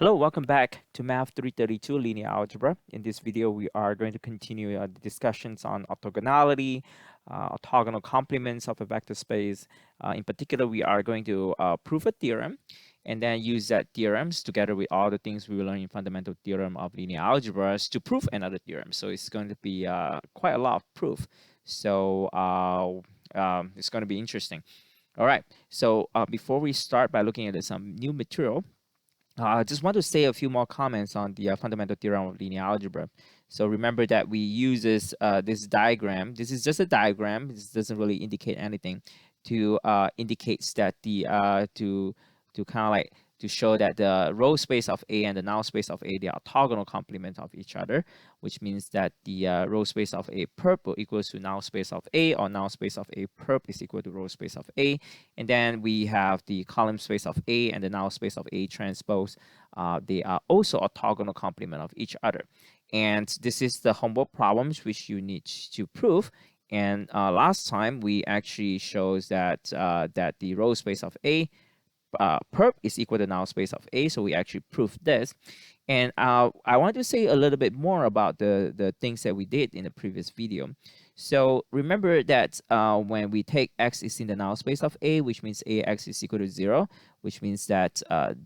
Hello, welcome back to Math 332 Linear Algebra. In this video, we are going to continue the discussions on orthogonality, orthogonal complements of a vector space. In particular, we are going to prove a theorem and then use that theorems together with all the things we will learn in fundamental theorem of linear algebras to prove another theorem. So it's going to be quite a lot of proof. So it's going to be interesting. All right, so before we start by looking at some new material, I just want to say a few more comments on the fundamental theorem of linear algebra. So remember that we use this diagram. This is just a diagram. This doesn't really indicate anything. To indicates that the to kind of like to show that the row space of A and the null space of A, they are orthogonal complement of each other, which means that the row space of A perp equals to null space of A, or null space of A perp is equal to row space of A. And then we have the column space of A and the null space of A transpose. They are also orthogonal complement of each other. And this is the homework problems which you need to prove. And last time we actually shows that that the row space of A perp is equal to null space of A, so we actually proved this. And I want to say a little bit more about the things that we did in the previous video. So remember that when we take x is in the null space of A, which means AX is equal to 0, which means that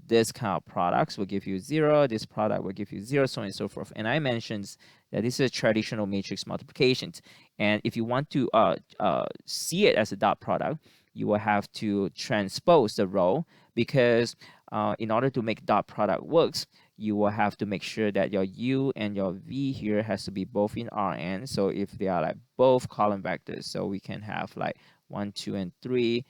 this kind of products will give you 0, this product will give you 0, so on and so forth. And I mentioned that this is a traditional matrix multiplication. And if you want to see it as a dot product, you will have to transpose the row, because in order to make dot product works, you will have to make sure that your U and your V here has to be both in Rn. So if they are like both column vectors, so we can have like 1, 2, and 3,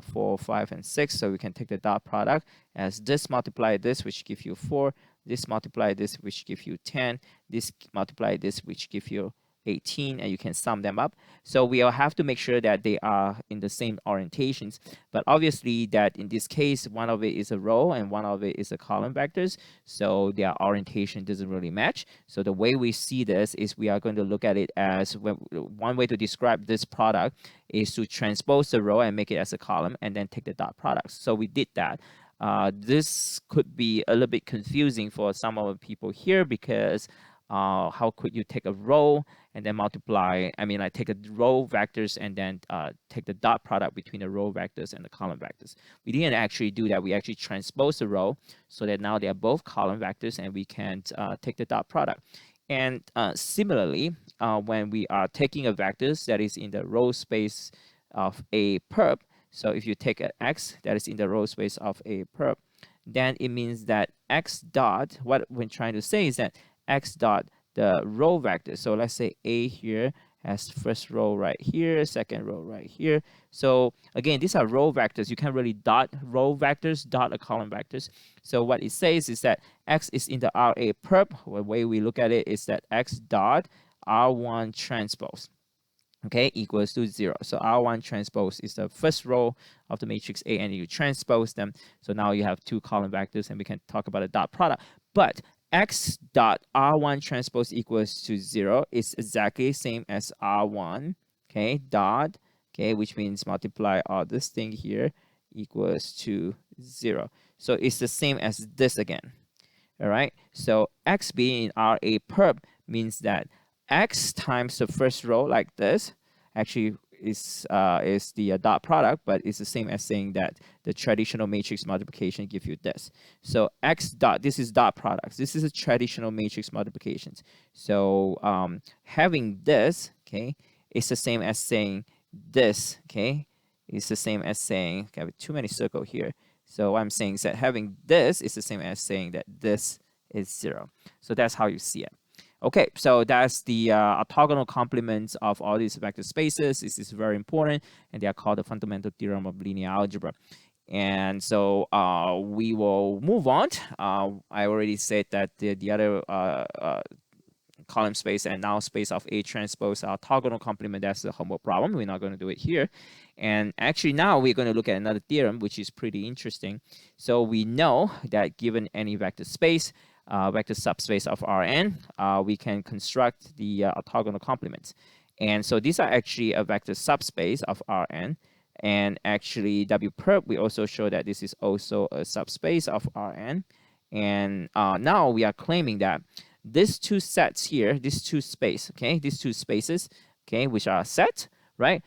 4, 5, and 6. So we can take the dot product as this multiply this, which give you 4, this multiply this, which give you 10, this multiply this, which give you 18, and you can sum them up. So we'll have to make sure that they are in the same orientations. But obviously that in this case, one of it is a row and one of it is a column vectors. So their orientation doesn't really match. So the way we see this is we are going to look at it as one way to describe this product is to transpose the row and make it as a column and then take the dot products. So we did that. This could be a little bit confusing for some of the people here, because how could you take a row and then multiply, like take a row vectors and then take the dot product between the row vectors and the column vectors. We didn't actually do that. We actually transpose the row so that now they are both column vectors and we can take the dot product. And similarly, when we are taking a vectors that is in the row space of A perp, so if you take an X that is in the row space of A perp, then it means that X dot, what we're trying to say is that X dot the row vector. So let's say A here has first row right here, second row right here. So again, these are row vectors. You can't really dot row vectors, dot a column vectors. So what it says is that X is in the RA perp. The way we look at it is that X dot R1 transpose, okay, equals to 0. So R1 transpose is the first row of the matrix A, and you transpose them. So now you have two column vectors, and we can talk about a dot product. But X dot R1 transpose equals to 0 is exactly the same as R1, okay, dot, okay, which means multiply all this thing here equals to 0. So it's the same as this again, all right? So X being in RA perp means that X times the first row like this actually is the dot product, but it's the same as saying that the traditional matrix multiplication give you this. So X dot, this is dot products. This is a traditional matrix multiplications. So having this, okay, is the same as saying this, okay? It's the same as saying, okay, I have too many circles here. So what I'm saying is that having this is the same as saying that this is 0. So that's how you see it. Okay, so that's the orthogonal complements of all these vector spaces. This is very important, and they are called the fundamental theorem of linear algebra. And so we will move on. I already said that the other column space and null space of A transpose are orthogonal complement. That's the homework problem. We're not going to do it here. And actually now we're going to look at another theorem, which is pretty interesting. So we know that given any vector space, vector subspace of Rn, we can construct the orthogonal complements. And so these are actually a vector subspace of Rn. And actually W perp, we also show that this is also a subspace of Rn. And now we are claiming that these two sets here, these two spaces, okay, which are set, right?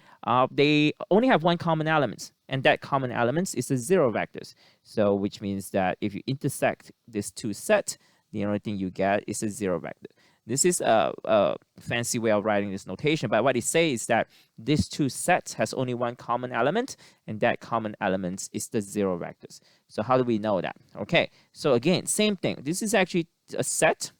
They only have one common element, and that common element is the zero vectors. So which means that if you intersect these two sets, the only thing you get is a zero vector. This is a fancy way of writing this notation, but what it says is that these two sets has only one common element, and that common element is the zero vectors. So how do we know that? Okay, so again, same thing. This is actually a set.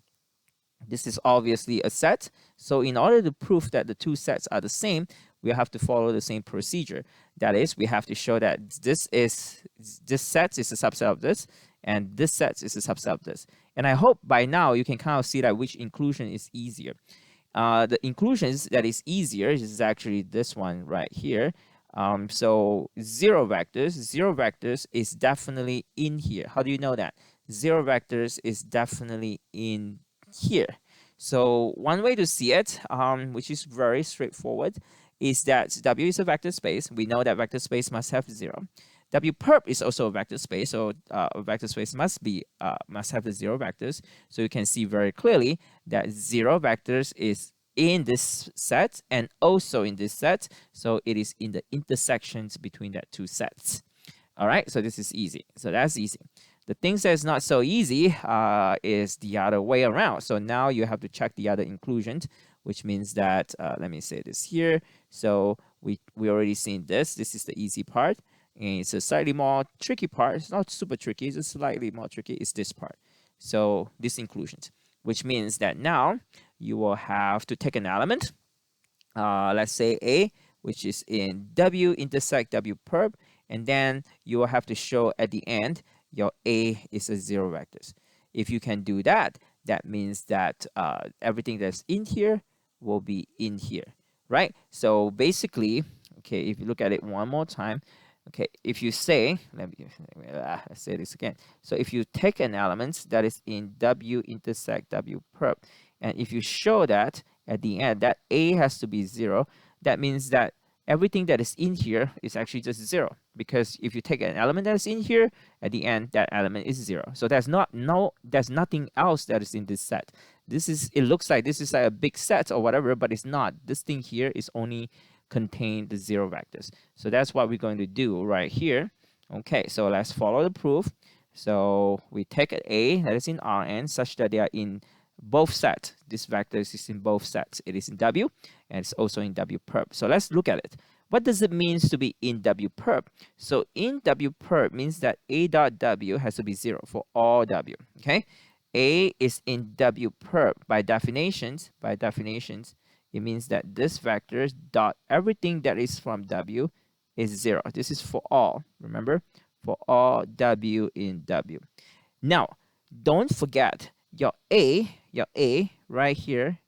This is obviously a set. So in order to prove that the two sets are the same, we have to follow the same procedure. That is, we have to show that this set is a subset of this, and this set is a subset of this. And I hope by now you can kind of see that which inclusion is easier. The inclusions that is easier is actually this one right here. So zero vectors is definitely in here. How do you know that? Zero vectors is definitely in here. So one way to see it, which is very straightforward, is that W is a vector space. We know that vector space must have 0. W perp is also a vector space, so a vector space must have the 0 vectors. So you can see very clearly that 0 vectors is in this set and also in this set. So it is in the intersections between that two sets. All right, so this is easy. So that's easy. The things that is not so easy is the other way around. So now you have to check the other inclusions, which means that, let me say this here. So we already seen this. This is the easy part. And it's a slightly more tricky part. It's not super tricky. It's just slightly more tricky. It's this part. So this inclusions, which means that now you will have to take an element. Let's say A, which is in W intersect W perp. And then you will have to show at the end your A is a 0 vectors. If you can do that, that means that everything that's in here will be in here, right? So basically, okay, if you look at it one more time, okay, if you say, let's say this again. So if you take an element that is in W intersect W perp, and if you show that at the end that A has to be 0, that means that everything that is in here is actually just 0, because if you take an element that is in here, at the end that element is 0. So there's nothing else that is in this set. It looks like this is like a big set or whatever, but it's not. This thing here is only contain the 0 vectors. So that's what we're going to do right here. Okay, so let's follow the proof. So we take an A that is in Rn such that they are in both sets. This vector is in both sets. It is in W and it's also in W perp. So let's look at it. What does it mean to be in W perp? So in W perp means that A dot W has to be 0 for all W. Okay, A is in W perp by definitions. It means that this vector dot everything that is from W is 0. This is for all. Remember, for all W in W. Now, don't forget your A right here,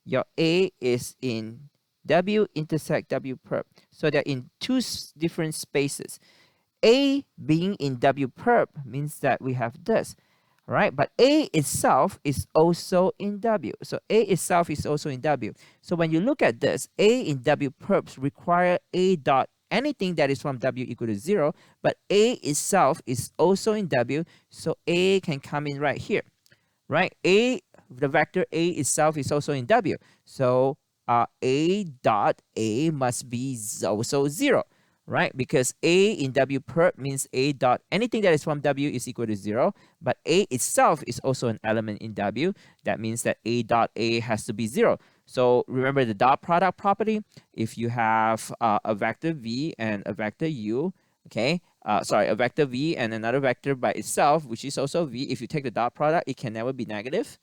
your A is in W intersect W perp. So they're in two different spaces. A being in W perp means that we have this, right? But A itself is also in W. So A itself is also in W. So when you look at this, A in W perps require A dot anything that is from W equal to 0, but A itself is also in W, so A can come in right here, right? The vector A itself is also in W, so A dot A must be also 0, right? Because A in W perp means A dot anything that is from W is equal to 0, but A itself is also an element in W. That means that A dot A has to be 0. So remember the dot product property. If you have a vector V and a vector U, okay, a vector V and another vector by itself, which is also V, if you take the dot product, it can never be negative.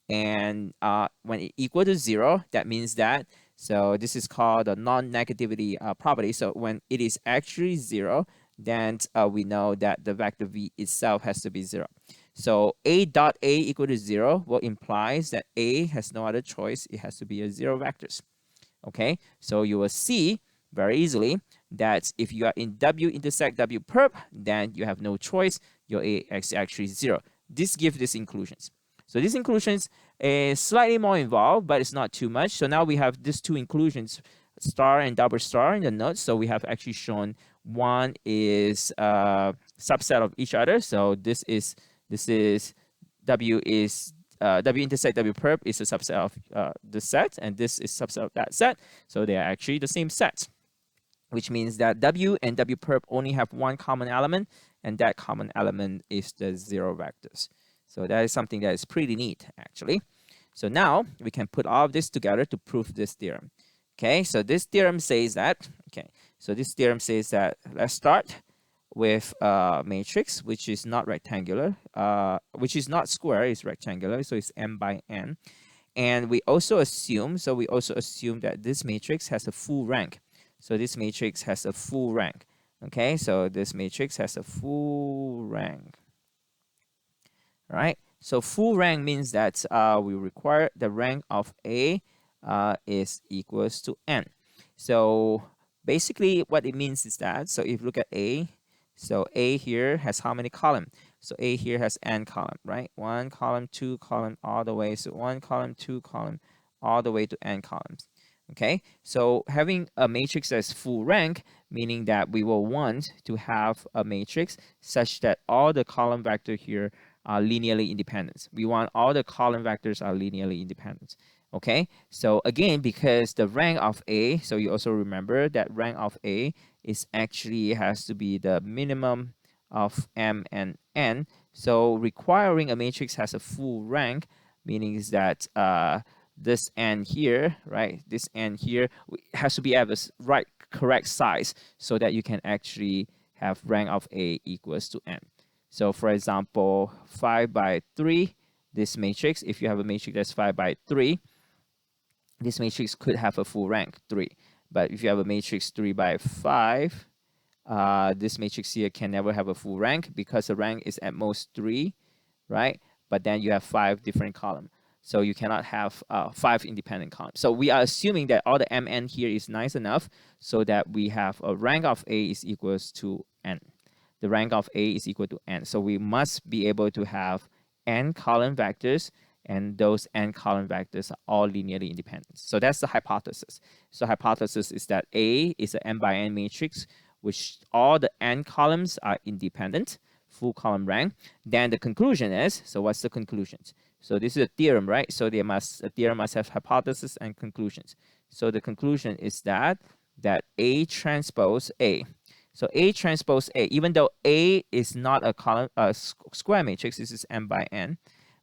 And when it equal to 0, that means that, so this is called the non-negativity property. So when it is actually 0, then we know that the vector V itself has to be 0. So A dot A equal to 0 will implies that A has no other choice. It has to be a 0 vectors. Okay, so you will see very easily that if you are in W intersect W perp, then you have no choice. Your A is actually 0. This gives these inclusions. So these inclusions is slightly more involved, but it's not too much. So now we have these two inclusions, star and double star in the notes. So we have actually shown one is a subset of each other. So this is This is W is W intersect W perp is a subset of the set, and this is subset of that set. So they are actually the same set, which means that W and W perp only have one common element, and that common element is the 0 vectors. So that is something that is pretty neat, actually. So now we can put all of this together to prove this theorem. Okay, so this theorem says that, let's start with a matrix which is not rectangular, which is not square, it's rectangular, so it's m by n. And we also assume that this matrix has a full rank. So this matrix has a full rank. Okay, so this matrix has a full rank. All right, so full rank means that we require the rank of A is equals to n. So basically what it means is that, so if you look at A, so A here has how many columns? So A here has n column, right? 1 column, 2 column, all the way. So 1 column, 2 column, all the way to n columns. Okay, so having a matrix that's full rank, meaning that we will want to have a matrix such that all the column vector here are linearly independent. We want all the column vectors are linearly independent. Okay, so again, because the rank of A, so you also remember that rank of A is actually has to be the minimum of m and n. So requiring a matrix has a full rank, meaning is that this n here, right? This n here has to be at the correct size so that you can actually have rank of A equals to n. So for example, 5 by 3, this matrix, if you have a matrix that's 5 by 3, this matrix could have a full rank 3. But if you have a matrix 3 by 5, this matrix here can never have a full rank because the rank is at most 3, right? But then you have 5 different columns. So you cannot have 5 independent columns. So we are assuming that all the mn here is nice enough so that we have a rank of A is equals to n. The rank of A is equal to n. So we must be able to have n column vectors, and those n column vectors are all linearly independent. So that's the hypothesis. So hypothesis is that A is an n by n matrix, which all the n columns are independent, full column rank. Then the conclusion is, so what's the conclusions? So this is a theorem, right? So a theorem must have hypothesis and conclusions. So the conclusion is that A transpose A. So A transpose A, even though A is not a square matrix, this is m by n,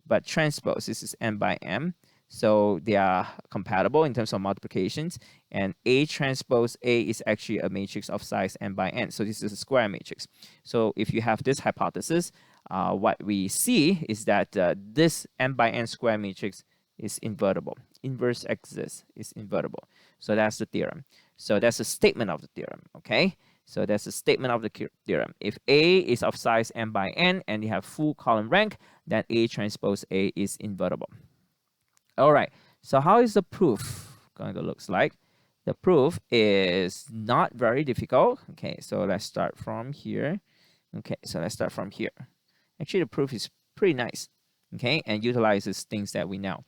but transpose, this is n by m. So they are compatible in terms of multiplications, and A transpose A is actually a matrix of size n by n. So this is a square matrix. So if you have this hypothesis, what we see is that this n by n square matrix is invertible. Inverse exists, is invertible. So that's the theorem. So that's a statement of the theorem, okay? So that's a statement of the theorem. If A is of size n by n and you have full column rank, then A transpose A is invertible. All right, so how is the proof going to look like? The proof is not very difficult. Okay, so let's start from here. Okay, so let's start from here. Actually, the proof is pretty nice, okay, and utilizes things that we know.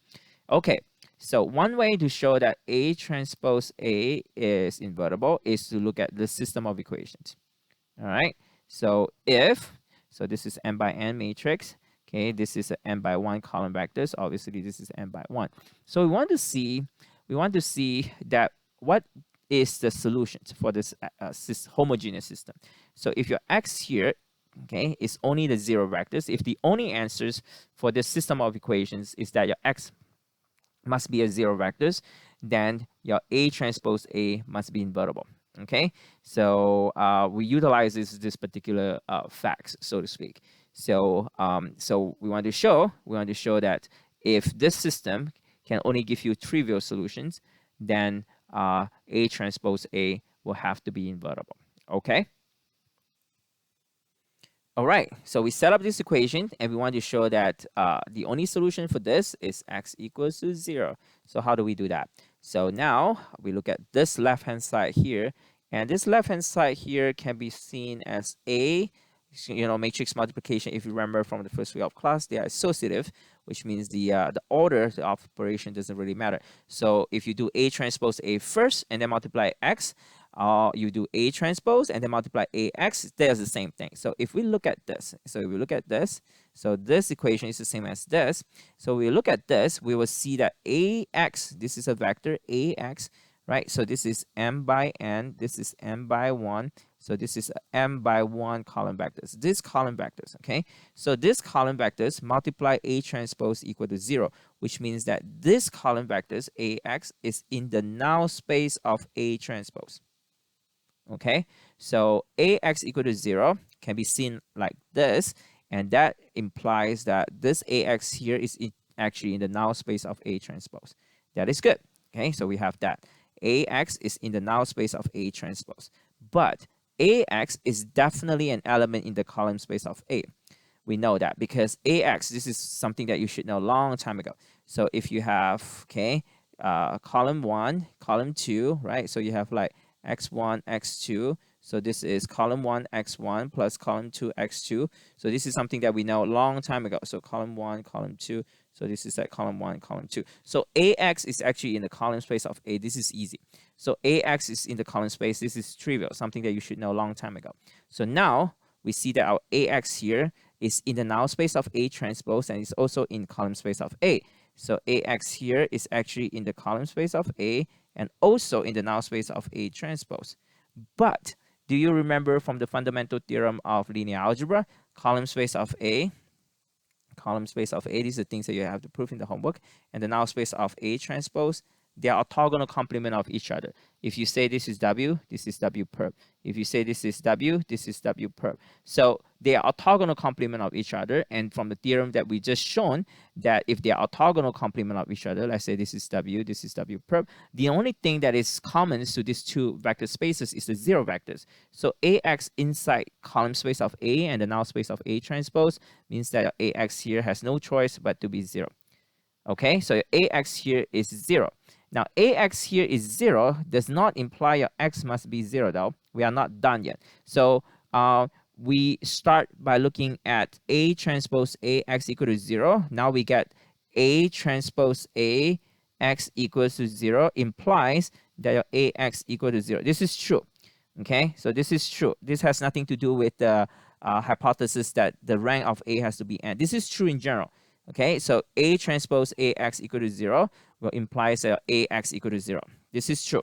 Okay, so one way to show that A transpose A is invertible is to look at the system of equations. All right, so this is n by n matrix. Okay, this is an n by 1 column vectors. Obviously, this is n by 1. So we want to see that what is the solutions for this homogeneous system. So if your x here, okay, is only the 0 vectors, if the only answers for this system of equations is that your x must be a 0 vectors, then your A transpose A must be invertible. Okay, so we utilize this particular facts, so to speak. So so we want to show that if this system can only give you trivial solutions, then A transpose A will have to be invertible. Okay. All right, so we set up this equation and we want to show that the only solution for this is x equals to 0. So how do we do that? So now we look at this left-hand side here, and this left-hand side here can be seen as A, matrix multiplication. If you remember from the first week of class, they are associative, which means the order of operation doesn't really matter. So if you do A transpose A first and then multiply x, you do A transpose and then multiply AX, there's the same thing. So if we look at this, so this equation is the same as this. So we look at this, we will see that AX, this is a vector, AX, right? So this is m by n, this is m by 1. So this is m by 1 column vectors. This column vectors, okay? So this column vectors multiply A transpose equal to 0, which means that this column vectors, AX, is in the null space of A transpose. Okay, so AX equal to 0 can be seen like this, and that implies that this AX here is actually in the null space of A transpose. That is good. Okay, so we have that. AX is in the null space of A transpose. But AX is definitely an element in the column space of A. We know that because AX, this is something that you should know a long time ago. So if you have, okay, column 1, column 2, right? So you have like x1, x2. So this is column 1, x1 plus column 2, x2. So this is something that we know a long time ago. So column 1, column 2. So this is like column 1, column 2. So AX is actually in the column space of A. This is easy. So AX is in the column space. This is trivial, something that you should know a long time ago. So now we see that our AX here is in the null space of A transpose and is also in column space of A. So AX here is actually in the column space of A and also in the null space of A transpose. But do you remember from the fundamental theorem of linear algebra, column space of A, these are things that you have to prove in the homework, and the null space of A transpose, they are orthogonal complement of each other. If you say this is W, this is W perp. If you say this is W, this is W perp. So they are orthogonal complement of each other, and from the theorem that we just shown, that if they are orthogonal complement of each other, let's say this is W perp, the only thing that is common to these two vector spaces is the zero vectors. So AX inside column space of A and the null space of A transpose means that AX here has no choice but to be 0. Okay, so AX here is 0. Now, AX here is 0 does not imply your X must be 0, though. We are not done yet. So we start by looking at A transpose A, X equal to 0. Now we get A transpose A, X equals to 0 implies that your AX equal to 0. This is true. Okay, so this is true. This has nothing to do with the hypothesis that the rank of A has to be n. This is true in general. Okay, so A transpose AX equal to 0 will imply that AX equal to 0. This is true.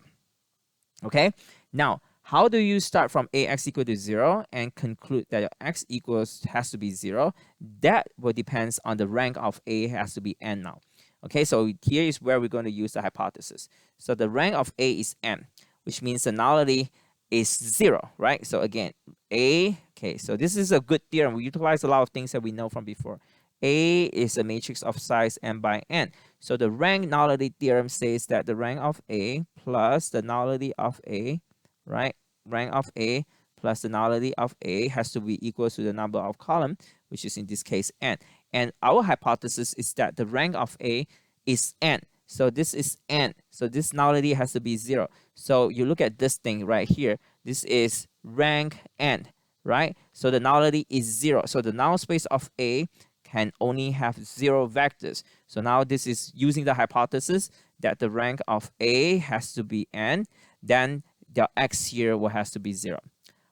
Okay, now how do you start from AX equal to 0 and conclude that your X equals has to be 0? That will depend on the rank of A has to be n now. Okay, so here is where we're going to use the hypothesis. So the rank of A is n, which means the nullity is 0, right? So again, A, okay, so this is a good theorem. We utilize a lot of things that we know from before. A is a matrix of size m by n. So the rank nullity theorem says that the rank of A plus the nullity of A, right? Rank of A plus the nullity of A has to be equal to the number of column, which is in this case n. And our hypothesis is that the rank of A is n. So this is n. So this nullity has to be 0. So you look at this thing right here. This is rank n, right? So the nullity is 0. So the null space of A can only have 0 vectors. So now this is using the hypothesis that the rank of A has to be n, then the X here will has to be 0.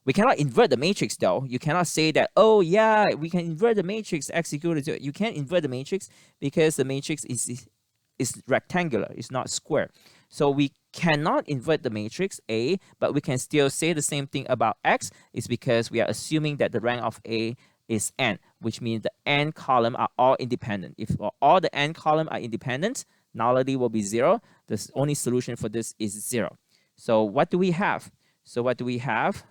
We cannot invert the matrix though. You cannot say that, oh yeah, we can invert the matrix X equal to 0. You can't invert the matrix because the matrix is rectangular, it's not square. So we cannot invert the matrix A, but we can still say the same thing about X, is because we are assuming that the rank of A is n, which means the n column are all independent. If all the n column are independent, nullity will be 0. The only solution for this is 0. So what do we have?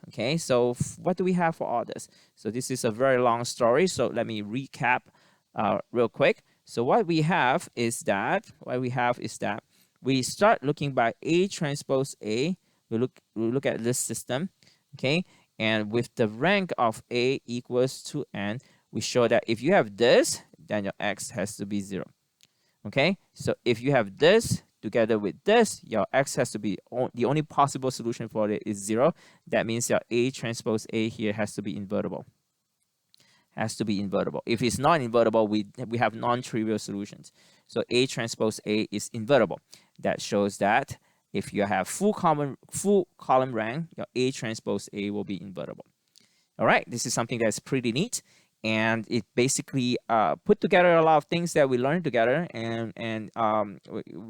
Okay, so what do we have for all this? So this is a very long story, so let me recap real quick. So what we have is that we start looking by A transpose A. We look at this system, okay? And with the rank of A equals to n, we show that if you have this, then your X has to be 0. Okay, so if you have this together with this, your X has to be, the only possible solution for it is 0. That means your A transpose A here has to be invertible. If it's not invertible, we have non-trivial solutions. So A transpose A is invertible. That shows that if you have full column rank, your A transpose A will be invertible. All right, this is something that's pretty neat, and it basically put together a lot of things that we learned together, and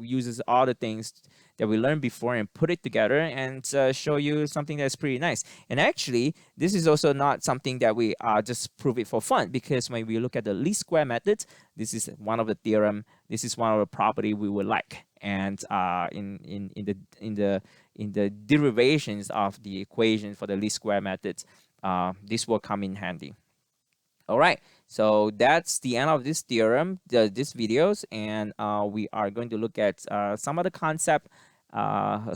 uses all the things that we learned before and put it together and show you something that's pretty nice. And actually, this is also not something that we just prove it for fun, because when we look at the least square method, this is one of the theorem. This is one of the property we would like, and in the derivations of the equation for the least square methods, this will come in handy. All right, so that's the end of this theorem, this videos, and we are going to look at some of the concept, a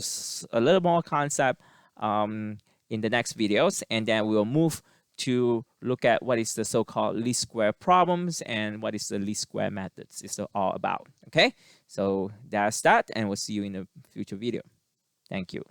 little more concept in the next videos, and then we'll move to look at what is the so-called least square problems and what is the least square methods is all about. Okay, so that's that, and we'll see you in a future video. Thank you.